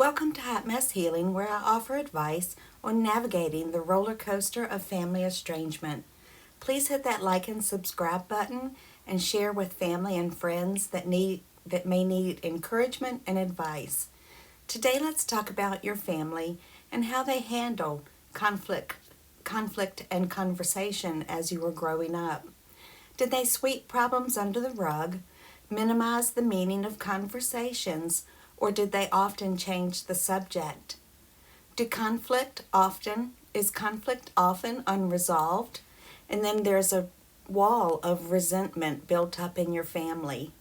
Welcome to Hot Mess Healing, where I offer advice on navigating the roller coaster of family estrangement. Please hit that like and subscribe button and share with family and friends that may need encouragement and advice. Today, let's talk about your family and how they handle conflict and conversation as you were growing up. Did they sweep problems under the rug, minimize the meaning of conversations, or did they often change the subject? Is conflict often unresolved? And then there's a wall of resentment built up in your family.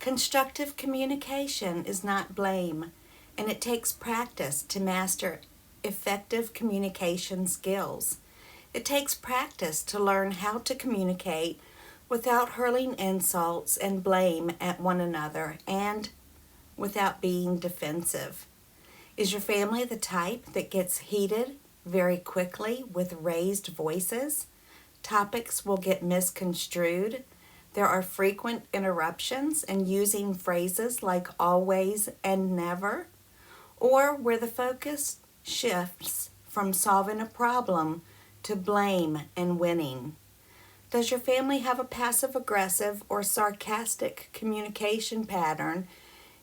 Constructive communication is not blame, and it takes practice to master effective communication skills. It takes practice to learn how to communicate without hurling insults and blame at one another and without being defensive. Is your family the type that gets heated very quickly with raised voices? Topics will get misconstrued. There are frequent interruptions and using phrases like always and never, or where the focus shifts from solving a problem to blame and winning. Does your family have a passive-aggressive or sarcastic communication pattern,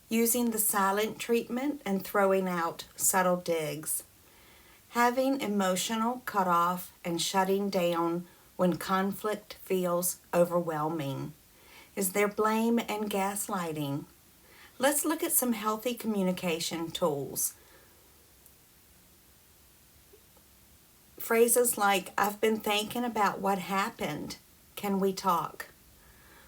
using the silent treatment and throwing out subtle digs? Having emotional cutoff and shutting down when conflict feels overwhelming? Is there blame and gaslighting? Let's look at some healthy communication tools. Phrases like, I've been thinking about what happened. Can we talk?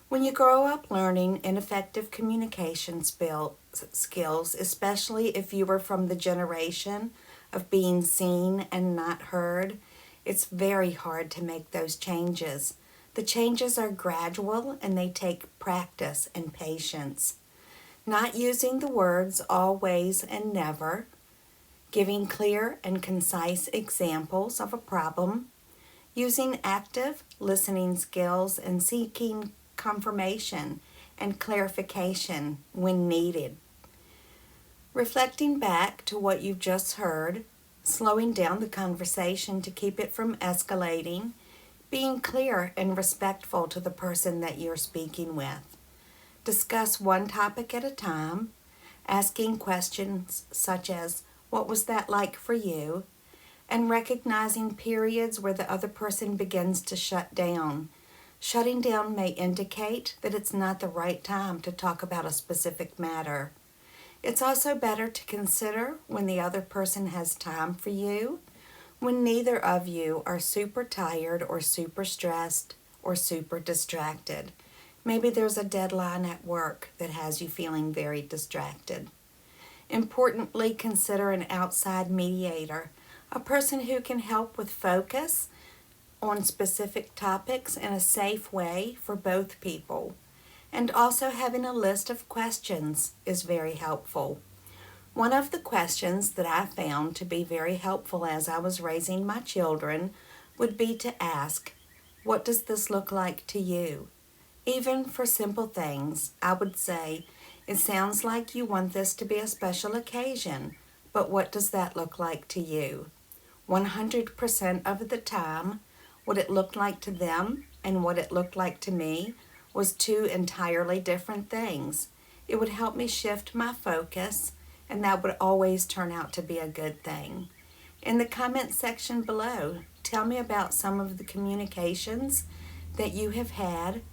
When you grow up learning ineffective communication skills, especially if you were from the generation of being seen and not heard, it's very hard to make those changes. The changes are gradual and they take practice and patience. Not using the words always and never, giving clear and concise examples of a problem, using active listening skills and seeking confirmation and clarification when needed. Reflecting back to what you've just heard, slowing down the conversation to keep it from escalating, being clear and respectful to the person that you're speaking with. Discuss one topic at a time, asking questions such as, what was that like for you? And recognizing periods where the other person begins to shut down. Shutting down may indicate that it's not the right time to talk about a specific matter. It's also better to consider when the other person has time for you, when neither of you are super tired or super stressed or super distracted. Maybe there's a deadline at work that has you feeling very distracted. Importantly, consider an outside mediator, a person who can help with focus on specific topics in a safe way for both people. And also having a list of questions is very helpful. One of the questions that I found to be very helpful as I was raising my children would be to ask, what does this look like to you? Even for simple things, I would say, it sounds like you want this to be a special occasion, but what does that look like to you? 100% of the time, what it looked like to them and what it looked like to me was two entirely different things. It would help me shift my focus, and that would always turn out to be a good thing. In the comment section below, tell me about some of the communications that you have had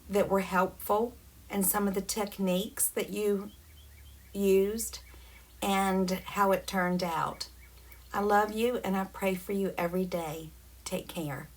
that were helpful and some of the techniques that you used and how it turned out. I love you and I pray for you every day. Take care.